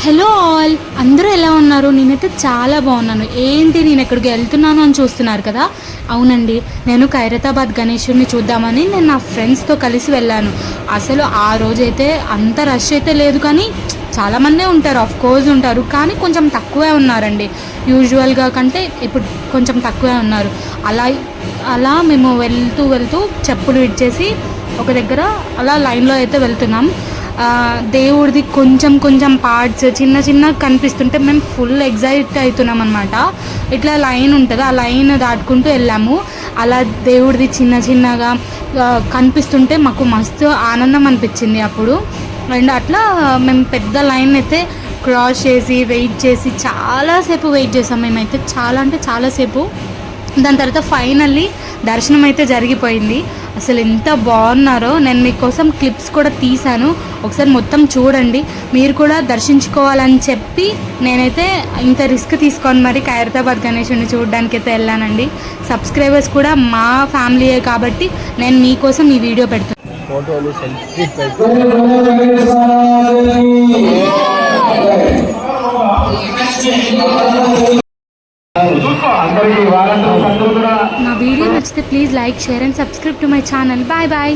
Hello all, అందరూ ఎలా ఉన్నారు? నేనైతే చాలా బాగున్నాను. ఏంటి నేను ఎక్కడికి వెళ్తున్నాను అని చూస్తున్నారు కదా. అవునండి, నేను ఖైరతాబాద్ గణేశుడిని చూద్దామని నేను నా ఫ్రెండ్స్తో కలిసి వెళ్ళాను. అసలు ఆ రోజైతే అంత రష్ అయితే లేదు, కానీ చాలామందే ఉంటారు, ఆఫ్ కోర్స్ ఉంటారు, కానీ కొంచెం తక్కువే ఉన్నారండి. యూజువల్గా కంటే ఇప్పుడు కొంచెం తక్కువే ఉన్నారు. అలా అలా మేము వెళ్తూ వెళ్తూ చెప్పులు ఇచ్చేసి ఒక దగ్గర అలా లైన్లో అయితే వెళ్తున్నాం. దేవుడిది కొంచెం కొంచెం పార్ట్స్ చిన్న చిన్న కనిపిస్తుంటే మేము ఫుల్ ఎగ్జైట్ అవుతున్నాం అనమాట. ఇట్లా లైన్ ఉంటుంది, ఆ లైన్ దాటుకుంటూ వెళ్ళాము. అలా దేవుడిది చిన్న చిన్నగా కనిపిస్తుంటే మాకు మస్తు ఆనందం అనిపించింది అప్పుడు. అండ్ అట్లా మేము పెద్ద లైన్ అయితే క్రాస్ చేసి వెయిట్ చేసి చాలాసేపు వెయిట్ చేసాం మేమైతే, చాలా అంటే చాలాసేపు. దాని తర్వాత ఫైనల్లీ దర్శనం అయితే జరిగిపోయింది. అసలు ఎంత బాగున్నారో. నేను మీకోసం క్లిప్స్ కూడా తీశాను, ఒకసారి మొత్తం చూడండి. మీరు కూడా దర్శించుకోవాలని చెప్పి నేనైతే ఇంత రిస్క్ తీసుకొని మరి ఖైరతాబాద్ గణేశుడిని చూడడానికి అయితే వెళ్ళానండి. సబ్స్క్రైబర్స్ కూడా మా ఫ్యామిలీయే కాబట్టి నేను మీకోసం ఈ వీడియో పెడుతున్నాను. నా వీడియో నచ్చితే please like, share and subscribe to my channel. Bye bye.